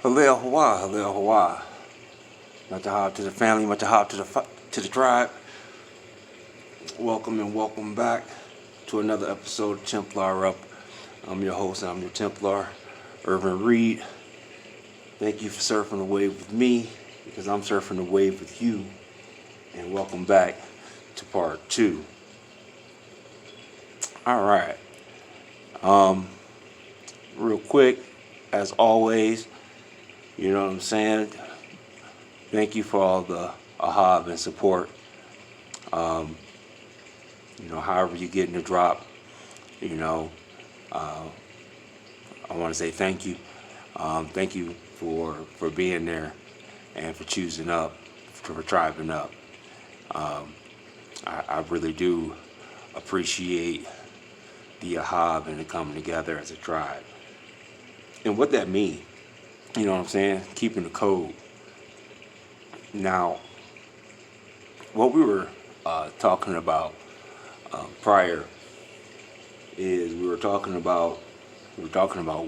Halil Hawa, Halil Hawa. Matahab to the family, matahab to the tribe. Welcome and welcome back to another episode of Templar Up. I'm your host and I'm your Templar, Irvin Reed. Thank you for surfing the wave with me because I'm surfing the wave with you. And welcome back to part 2. All right. Real quick, as always, you know what I'm saying? Thank you for all the ahab and support. However you get in the drop, I want to say thank you. Thank you for being there and for choosing up, for tribing up. I really do appreciate the ahab and the coming together as a tribe. And what that means, you know what I'm saying? Keeping the code. Now, what we were talking about prior is we were talking about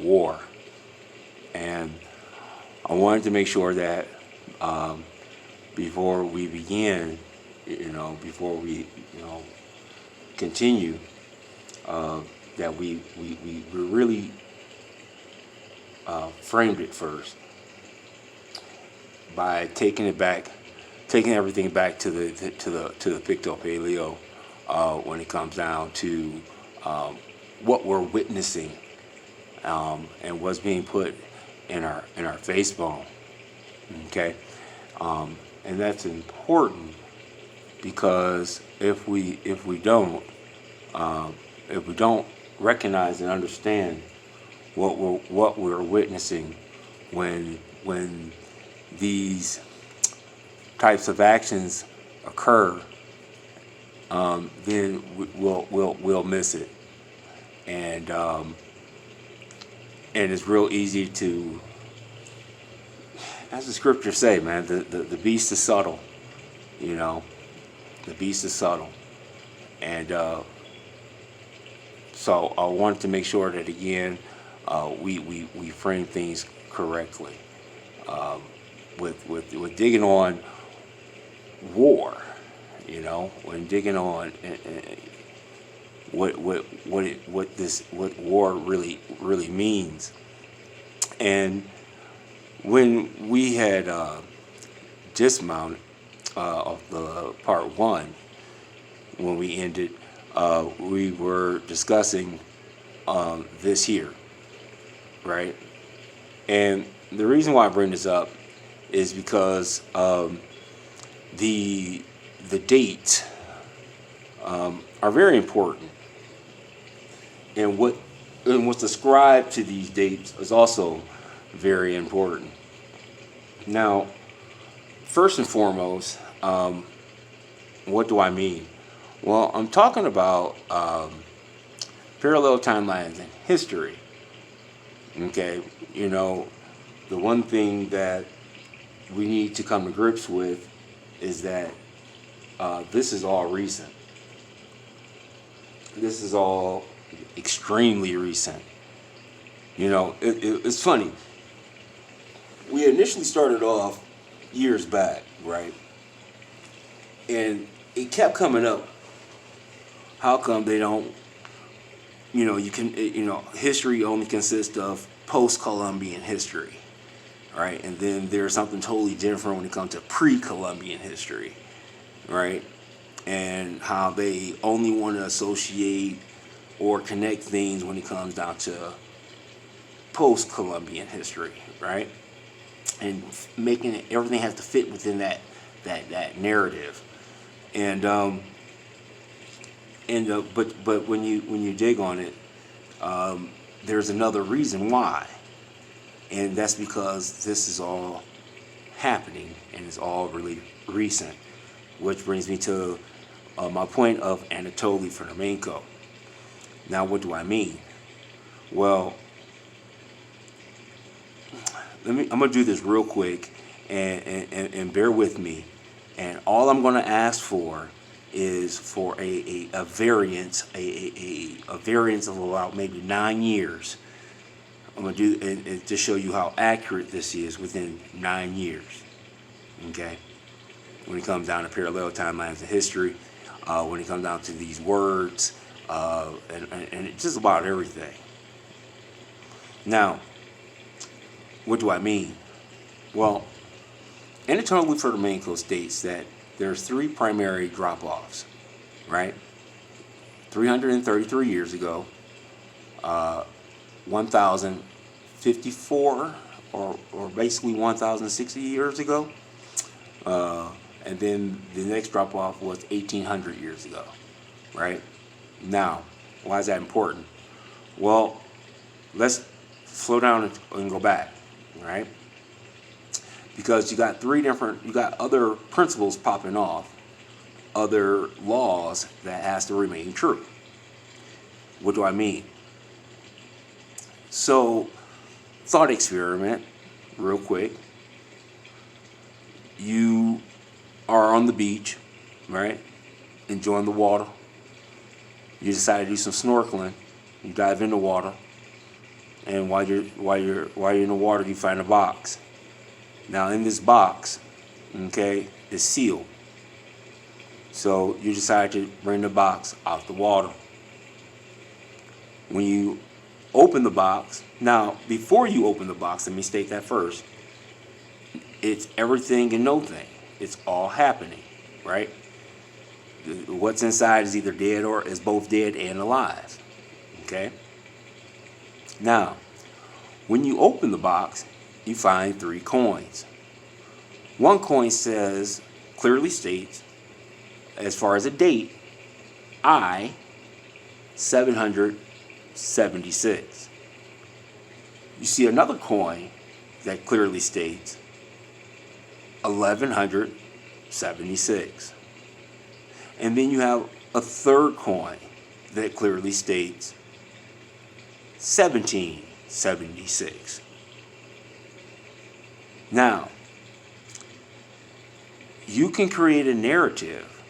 war, and I wanted to make sure that before we begin, before we continue, that we really framed it first by taking everything back to the Picto Paleo when it comes down to what we're witnessing and what's being put in our face bone. Okay, and that's important because if we don't recognize and understand what we're witnessing when these types of actions occur, then we'll miss it, and it's real easy to, as the scriptures say, man, the beast is subtle, the beast is subtle, and so I wanted to make sure that again we frame things correctly. With digging on war, when digging on what war really means, and when we had dismounted of the part 1, when we ended, we were discussing this here, right? And the reason why I bring this up is because the dates are very important, and what's ascribed to these dates is also very important. Now, first and foremost, what do I mean? Well, I'm talking about parallel timelines in history. Okay, the one thing that we need to come to grips with is that this is all recent. This is all extremely recent. It's funny. We initially started off years back, right? And it kept coming up. How come they don't, history only consists of post-Columbian history, right? And then there's something totally different when it comes to pre-Columbian history, right? And how they only want to associate or connect things when it comes down to post-Columbian history, right? And making it, everything has to fit within that narrative. And but when you dig on it, there's another reason why, and that's because this is all happening and it's all really recent, which brings me to my point of Anatoly Flamenco. Now, what do I mean? Well, I'm gonna do this real quick, and bear with me. And all I'm gonna ask for is for a variance, a variance of about maybe 9 years, I'm gonna do and to show you how accurate this is within 9 years. Okay, when it comes down to parallel timelines of history, when it comes down to these words, and it's just about everything. Now, what do I mean? Well, Anatoly Fertimenko states that there's 3 primary drop-offs, right? 333 years ago, 1,054, or basically 1,060 years ago, and then the next drop-off was 1,800 years ago, right? Now, why is that important? Well, let's slow down and go back, right? Because you got other principles popping off, other laws that has to remain true. What do I mean? So, thought experiment, real quick. You are on the beach, right? Enjoying the water. You decide to do some snorkeling. You dive in the water, and while you're in the water, you find a box. Now, in this box, okay, is sealed. So you decide to bring the box out the water. When you open the box, now before you open the box, let me state that first. It's everything and no thing. It's all happening, right? What's inside is either dead or is both dead and alive. Okay? Now, when you open the box, you find 3 coins. One coin clearly states, as far as a date, 776. You see another coin that clearly states 1176. And then you have a third coin that clearly states 1776. Now, you can create a narrative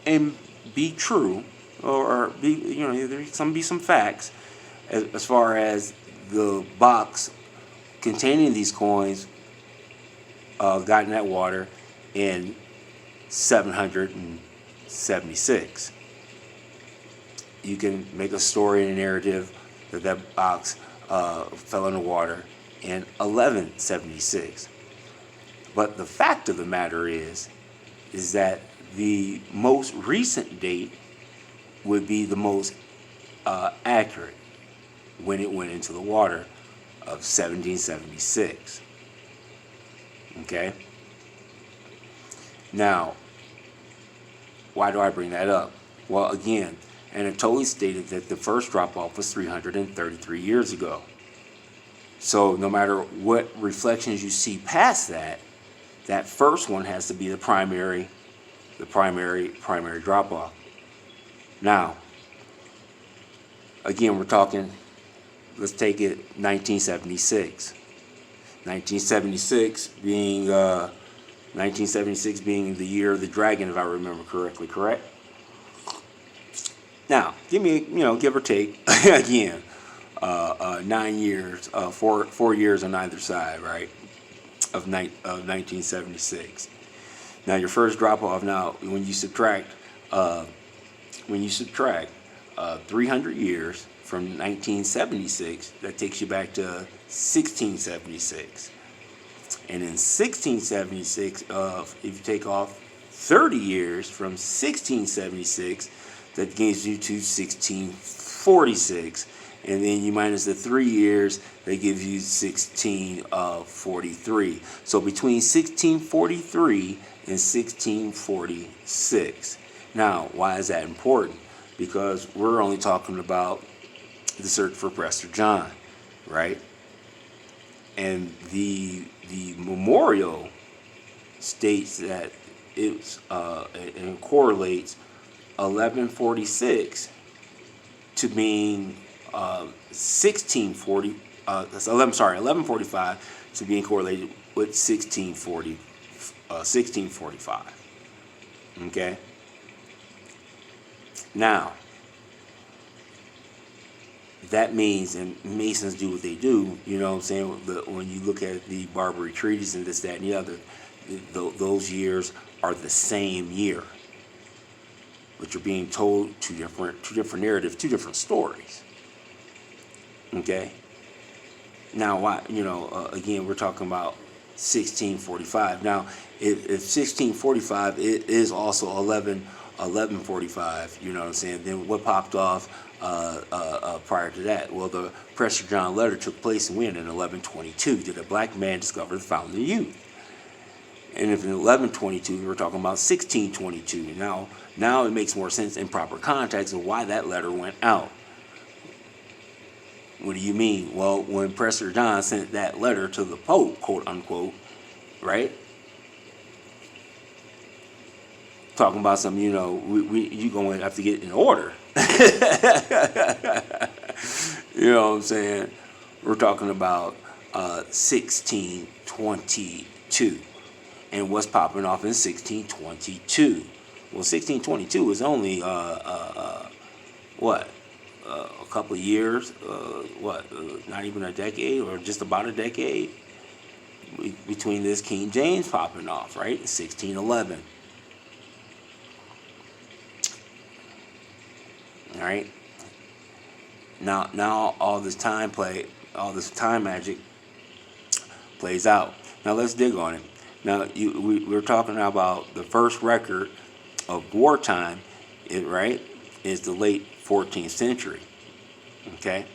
and be true, or be, there can be some facts as far as the box containing these coins got in that water in 776. You can make a story and a narrative that box fell in the water in 1176. But the fact of the matter is that the most recent date would be the most accurate, when it went into the water, of 1776. Okay? Now, why do I bring that up? Well, again, Anatoly stated that the first drop-off was 333 years ago. So no matter what reflections you see past that, that first one has to be the primary drop-off. Now, again, we're talking, let's take it 1976. 1976 being the year of the dragon, if I remember correctly, correct? Now, give or take, again, 9 years, 4 years on either side, right, of 1976. Now, your first drop-off, now, when you subtract 300 years from 1976, that takes you back to 1676. And in 1676, if you take off 30 years from 1676, that gives you to 1646. And then you minus the 3 years, that gives you 1643. So between 1643 and 1646. Now, why is that important? Because we're only talking about the search for Prester John, right? And the memorial states that it correlates 1146 to being 1145 to being correlated with 1645. Okay. Now, that means, and Masons do what they do, you know what I'm saying? When you look at the Barbary treaties and this, that, and the other, those years are the same year, but you're being told two different narratives, two different stories. Okay. Now, why? Again, we're talking about 1645. Now, if 1645 it is also 1145, you know what I'm saying? Then what popped off prior to that? Well, the Prester John letter took place in 1122. Did a black man discover the fountain of youth? And if in 1122 we're talking about 1622, now it makes more sense in proper context of why that letter went out. What do you mean? Well, when Prester John sent that letter to the Pope, quote unquote, right? Talking about some, you're going to have to get in order. You know what I'm saying? We're talking about 1622. And what's popping off in 1622? Well, 1622 is only, a couple of years, not even a decade, or just about a decade between this King James popping off, right? 1611. All right. Now all this time magic plays out. Now let's dig on it. Now we're talking about the first record of wartime, right? Is the late 14th century. Okay.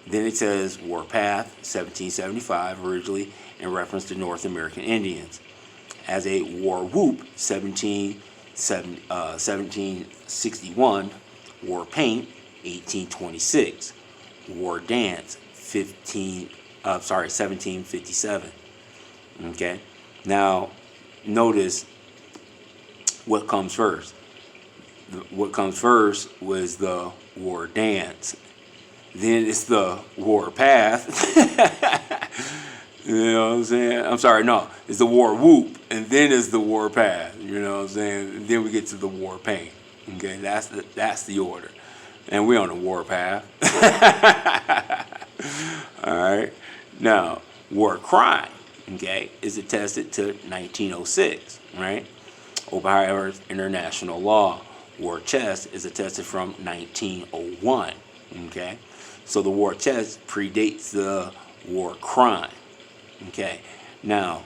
Then it says warpath, 1775, originally in reference to North American Indians. As a war whoop, 1761. War paint, 1826. War dance, 1757. Okay. Now, notice what comes first. What comes first was the war dance. Then it's the war path. You know what I'm saying? I'm sorry, no. It's the war whoop, and then it's the war path. You know what I'm saying? And then we get to the war paint. Okay, that's the order. And we're on the war path. All right. Now, war crime, okay, is attested to 1906, right? Ohio International Law. War chest is attested from 1901, okay? So the war chest predates the war crime, okay? Now,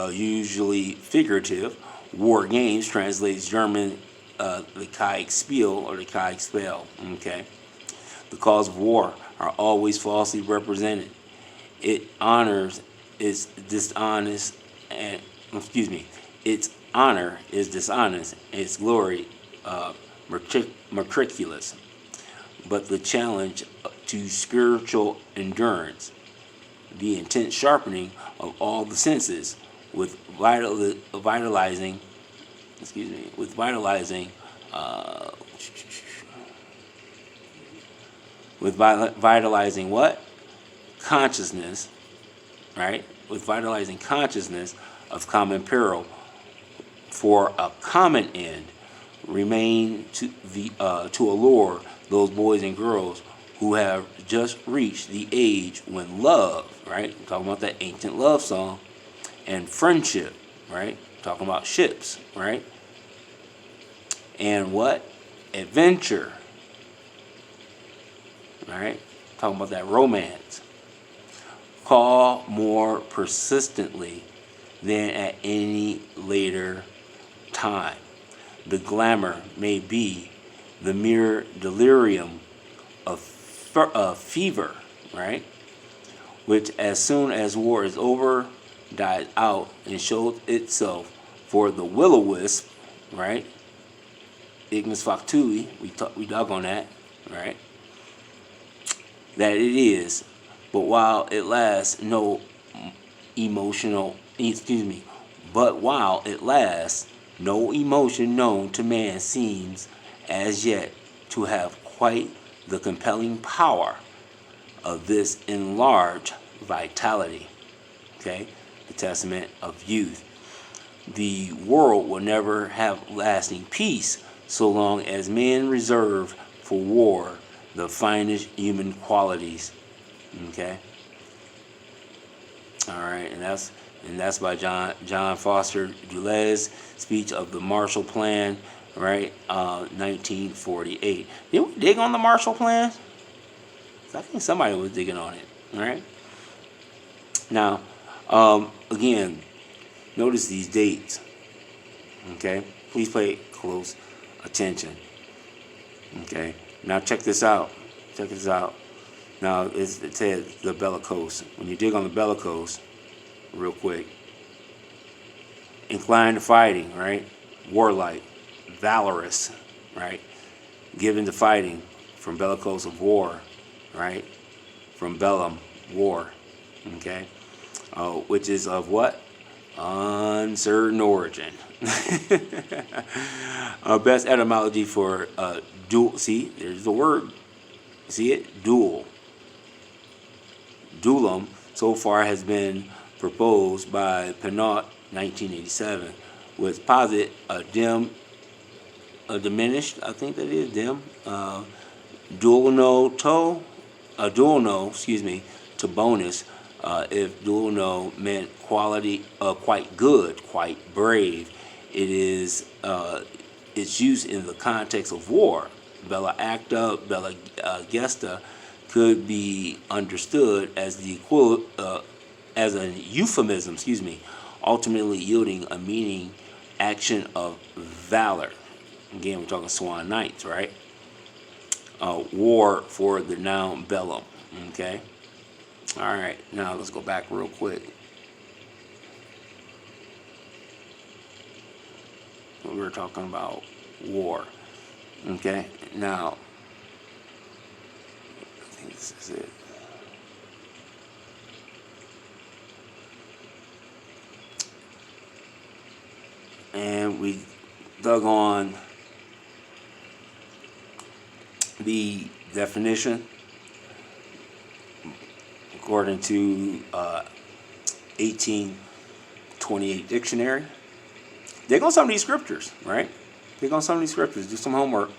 usually figurative, war games translates German the Kriegspiel or the Kriegspell, okay? The cause of war are always falsely represented. Its honor is dishonest, its honor is dishonest, its glory matriculous. But the challenge to spiritual endurance, the intense sharpening of all the senses, with vitalizing what? Consciousness, right? With vitalizing consciousness of common peril for a common end, remain to allure those boys and girls who have just reached the age when love, right? We're talking about that ancient love song, and friendship, right? Talking about ships, right? And what? Adventure, right? Talking about that romance. Call more persistently than at any later time. The glamour may be the mere delirium of fever, right? Which as soon as war is over, dies out and shows itself for the will-o-wisp, right? Ignis factui, we dug on that, right? That it is, but while it lasts, no emotion known to man seems as yet to have quite the compelling power of this enlarged vitality. Okay? The testament of youth. The world will never have lasting peace so long as men reserve for war the finest human qualities. Okay. All right, and that's by John Foster Dulles, Speech of the Marshall Plan, right? 1948. Did we dig on the Marshall Plan? I think somebody was digging on it. All right. Now, again, notice these dates. Okay, please pay close attention. Okay, now check this out. Check this out. Now it says the bellicose. When you dig on the bellicose, real quick, inclined to fighting, right? Warlike, valorous, right? Given to fighting, from bellicose of war, right? From bellum, war, okay? Which is of what? Uncertain origin. Best etymology for dual. See, there's the word. See it? Dual. Dualum so far has been proposed by Penot, 1987, with posit a diminished, I think that is dim, dualno, to bonus, if dualno meant quality, quite good, quite brave. It is, it's used in the context of war. Bella acta, bella gesta could be understood as the as a euphemism, ultimately yielding a meaning action of valor. Again, we're talking Swan Knights, right? War for the noun bellum. Okay. All right. Now let's go back real quick. We were talking about war. Okay. Now, I think this is it. And we dug on the definition according to 1828 dictionary. Dig on some of these scriptures, right? Dig on some of these scriptures. Do some homework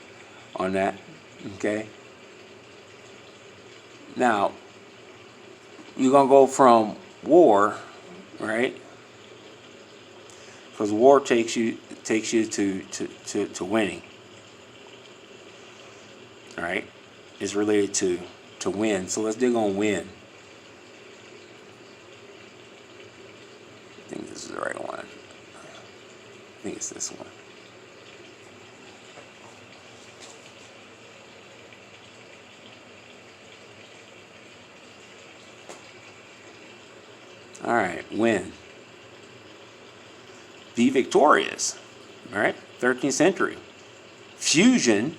on that, okay? Now, you're going to go from war, right? Because war takes you to winning. All right, it's related to win. So let's dig on win. I think this is the right one. I think it's this one. All right, win. Be victorious. All right, 13th century. Fusion.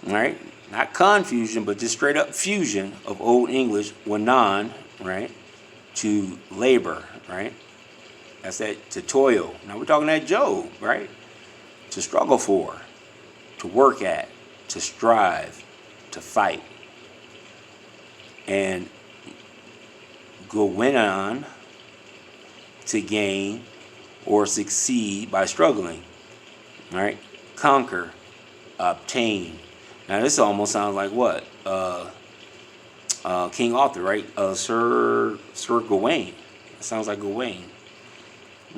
All right, not confusion, but just straight up fusion of Old English, wanan, right, to labor, right? That's that, to toil. Now we're talking that Job, right? To struggle for, to work at, to strive, to fight. And go win on, to gain or succeed by struggling, right? Conquer, obtain. Now this almost sounds like what? King Arthur, right? Sir Gawain. It sounds like Gawain.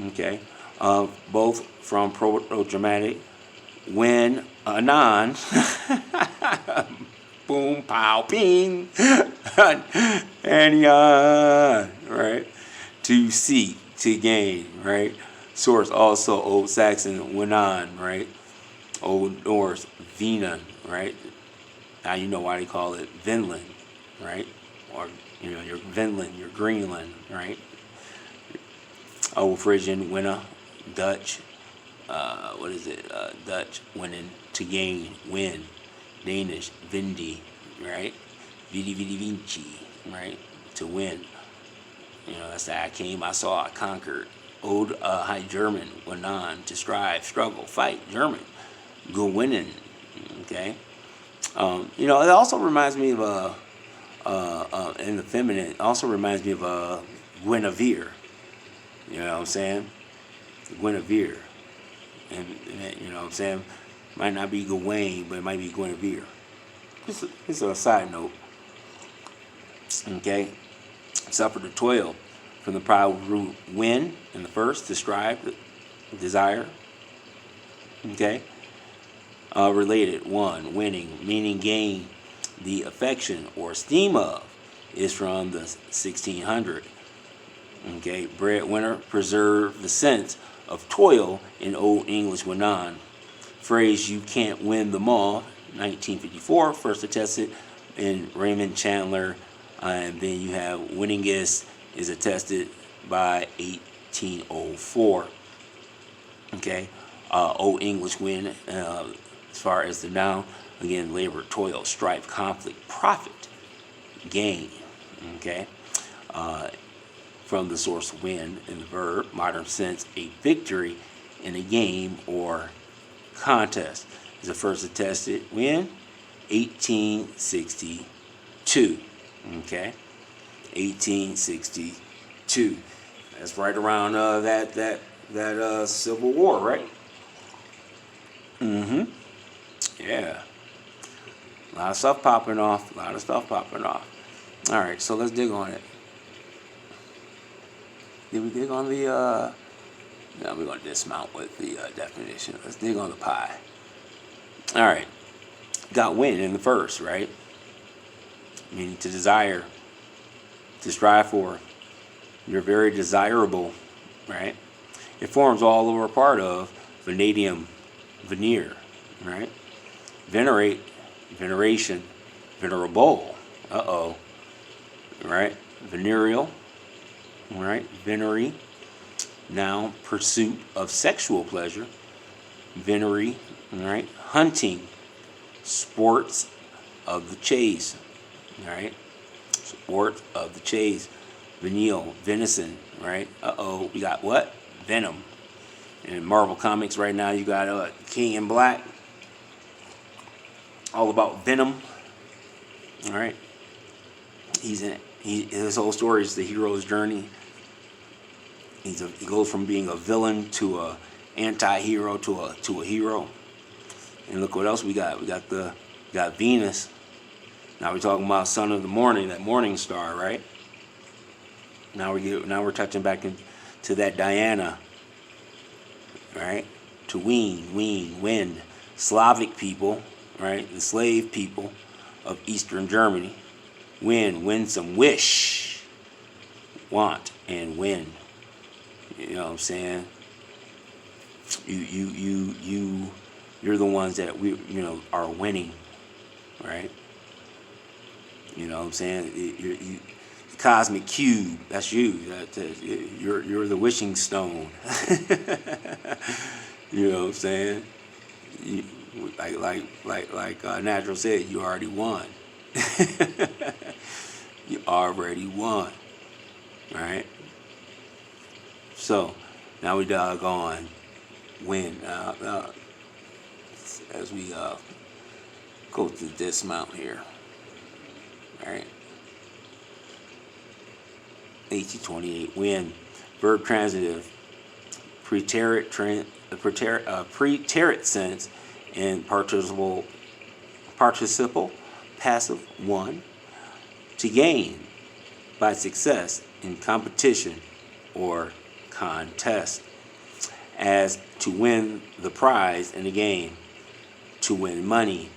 Okay. Both from Proto-Germanic. When, anon. Boom, pow, ping. And right? To seek, to gain, right? Source also Old Saxon, wenan, right? Old Norse, Venan, right? Now you know why they call it Vinland, right? Or, you know, your Vinland, your Greenland, right? Old Frisian, winna, Dutch, Dutch, winning, to gain, win. Danish, Vindi, right? Vidi, vidi, vinci, right? To win. You know, that's that I came, I saw, I conquered. Old High German, wenan, to strive, struggle, fight, German. Go winning, okay? You know, it also reminds me of in the feminine, it also reminds me of Guinevere. You know what I'm saying? Guinevere. And you know what I'm saying? Might not be Gawain, but it might be Guinevere. This is a side note. Okay, suffer to toil from the prior root win in the first, describe desire. Okay, related one, winning, meaning gain the affection or esteem of, is from the 1600. Okay, breadwinner, preserve the sense of toil in Old English Winan. Phrase you can't win them all, 1954, first attested in Raymond Chandler, and then you have winningest is attested by 1804. Okay, Old English win, as far as the noun, again, labor, toil, strife, conflict, profit, gain. Okay, from the source win in the verb, modern sense, a victory in a game or contest. Is the first attested when 1862. Okay, 1862. That's right around that Civil War, right? Yeah. A lot of stuff popping off. All right, so let's dig on it. Did we dig on the? No, we're going to dismount with the definition. Let's dig on the pie. All right. Got win in the first, right? Meaning to desire, to strive for. You're very desirable, right? It forms all or a part of venadium, veneer, right? Venerate, veneration, venerable. Right? Venereal, right? Venery. Noun, pursuit of sexual pleasure. Venery, right? Hunting, sports of the chase, right? Sport of the chase. Veneal, venison, right? We got what? Venom. And in Marvel Comics right now, you got King in Black. All about Venom. All right. His whole story is the hero's journey. He goes from being a villain to a anti-hero to a hero. And look what else we got. We got Venus. Now we're talking about son of the morning, that morning star, right? Now we're touching back into that Diana, right? To win. Slavic people, right? The slave people of Eastern Germany. Win some, wish, want, and win. You know what I'm saying? You're the ones that are winning, right? You know what I'm saying? You cosmic cube, that's you. You're the wishing stone. You know what I'm saying? Like Natural said, you already won. You already won, right? So now we doggone win. As we go through this mount here, right? 1828 win. Verb transitive, preterite sense, and participle passive one. To gain by success in competition or contest. As to win the prize in a game, to win money,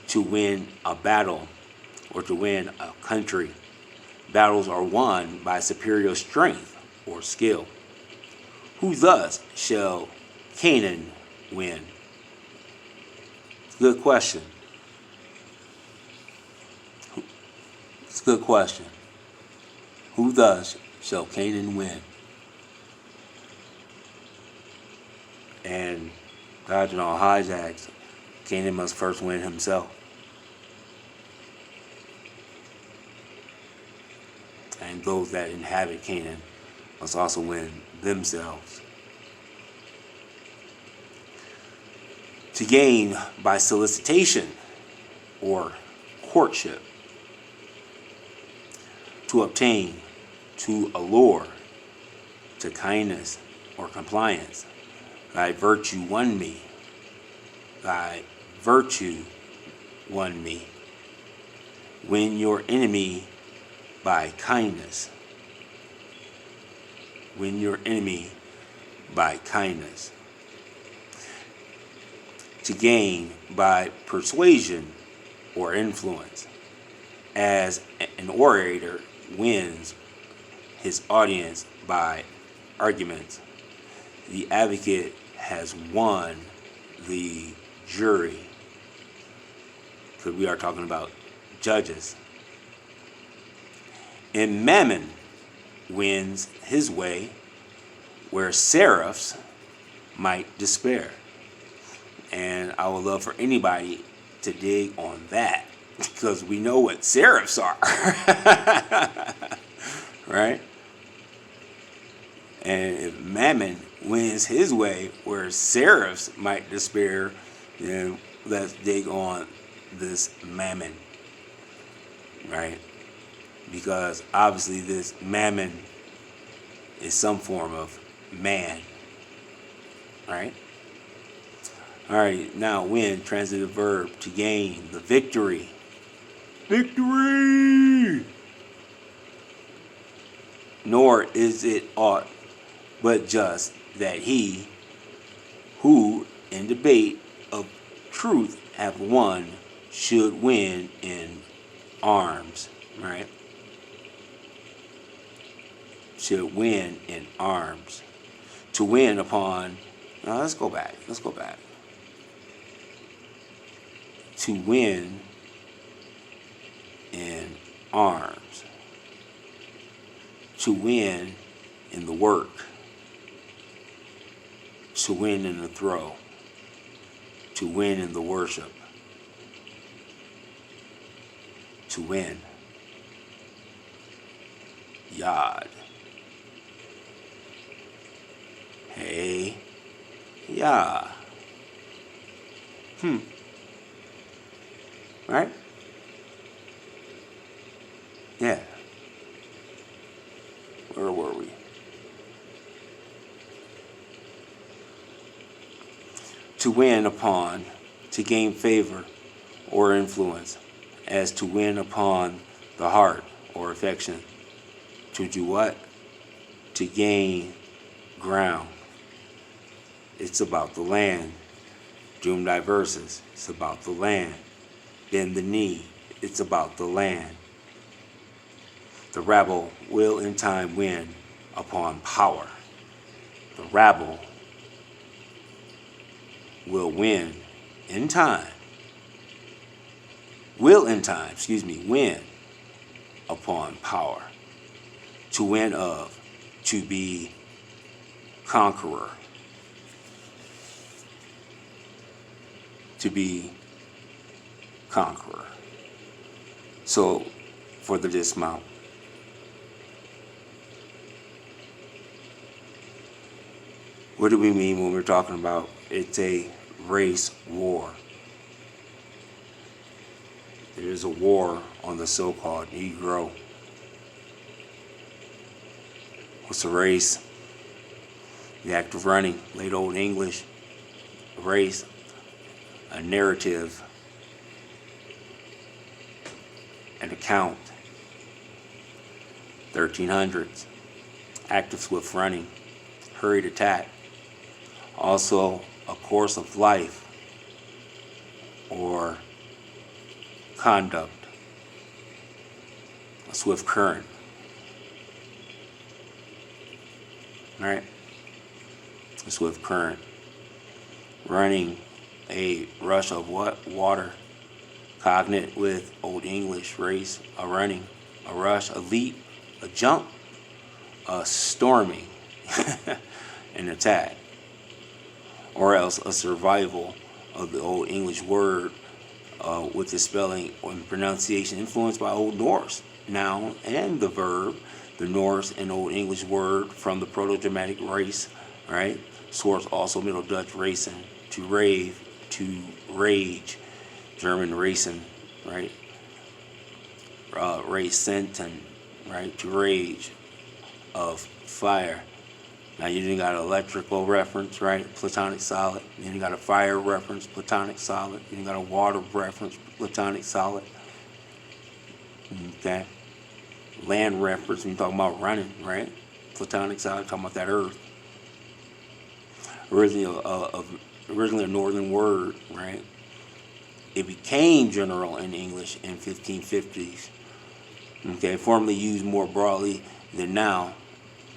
to win a battle, or to win a country. Battles are won by superior strength or skill. Who thus shall Canaan win? Good question. It's a good question. Who thus shall Canaan win? And dodging all hijacks, Canaan must first win himself. And those that inhabit Canaan must also win themselves. To gain by solicitation or courtship. To obtain, to allure, to kindness or compliance. Thy virtue won me. Thy virtue won me. Win your enemy by kindness. Win your enemy by kindness. To gain by persuasion or influence, as an orator wins his audience by arguments. The advocate has won the jury, because we are talking about judges. And Mammon wins his way where seraphs might despair. And I would love for anybody to dig on that, because we know what seraphs are. Right? And if Mammon wins his way where seraphs might despair, then let's dig on this Mammon. Right? Because obviously this Mammon is some form of man. Right? Alright, now win, transitive verb, to gain the victory. Victory! Nor is it aught but just that he who in debate of truth hath won should win in arms. Right? Should win in arms. To win upon, now let's go back. To win in arms. To win in the work. To win in the throw. To win in the worship. To win. Yod. Hey. Yeah. Right? Yeah. Where were we? To win upon, to gain favor or influence, as to win upon the heart or affection. To do what? To gain ground. It's about the land. Dum diversus. It's about the land. Bend the knee. It's about the land. The rabble will in time win upon power. The rabble will win in time. Win upon power. To win of, to be conqueror. To be conqueror. So, for the dismount. What do we mean when we're talking about it's a race war? There is a war on the so-called Negro. What's a race? The act of running, late Old English. Race, a narrative, an account. 1300s, act of swift running, hurried attack. Also, a course of life or conduct, a swift current. Right? A swift current. Running, a rush of what? Water. Cognate with Old English, race, a running, a rush, a leap, a jump, a storming, an attack. Or else a survival of the Old English word with the spelling and pronunciation influenced by Old Norse noun and the verb, the Norse and Old English word from the Proto-Germanic race, right? Source also Middle Dutch racing, to rave, to rage, German racing, right? Racenten, right? To rage, of fire, Now you then got an electrical reference, right? Platonic solid. Then you got a fire reference, platonic solid. Then you got a water reference, platonic solid. Okay. Land reference, when you're talking about running, right? Platonic solid, talking about that earth. Originally a northern word, right? It became general in English in 1550s. Okay, formerly used more broadly than now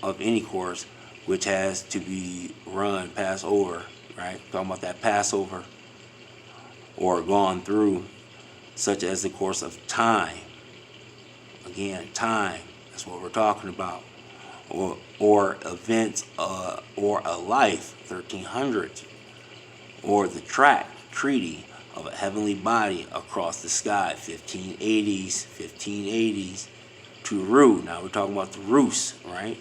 of any course which has to be run, pass over, right? Talking about that Passover or gone through, such as the course of time. Again, time, that's what we're talking about. Or events, or a life, 1300s. Or the treaty of a heavenly body across the sky, 1580s. To rue, now we're talking about the Rus, right?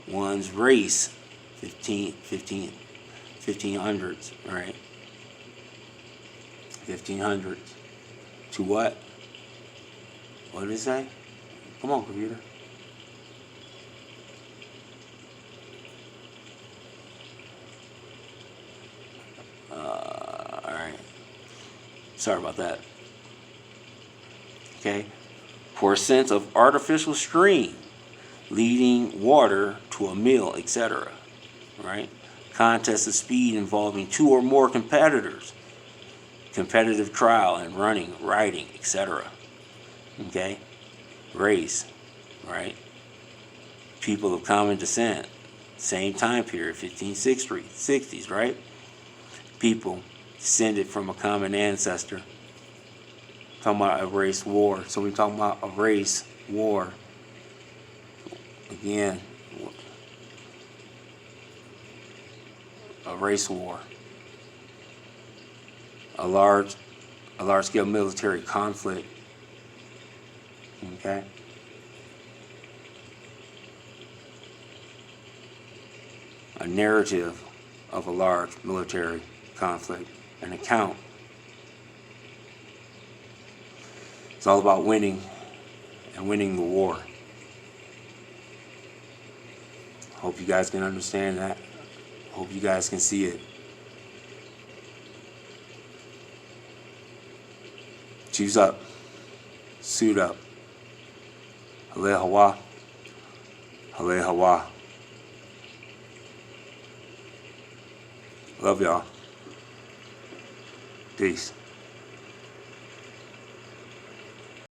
One's race, 1500s, right? 1500s. To what? What did it say? Come on, computer. All right. Sorry about that. Okay. For a sense of artificial stream, leading water to a mill, etc. Right? Contest of speed involving two or more competitors. Competitive trial and running, riding, etc. Okay? Race, right? People of common descent, same time period, 1560s, right? People descended from a common ancestor. Talking about a race war. So we're talking about a race war. Again, a race war. A large scale military conflict. Okay? A narrative of a large military conflict. An account. It's all about winning and winning the war. Hope you guys can understand that. Hope you guys can see it. Choose up. Suit up. Hale Hawa. Hale Hawa. Love y'all. Peace.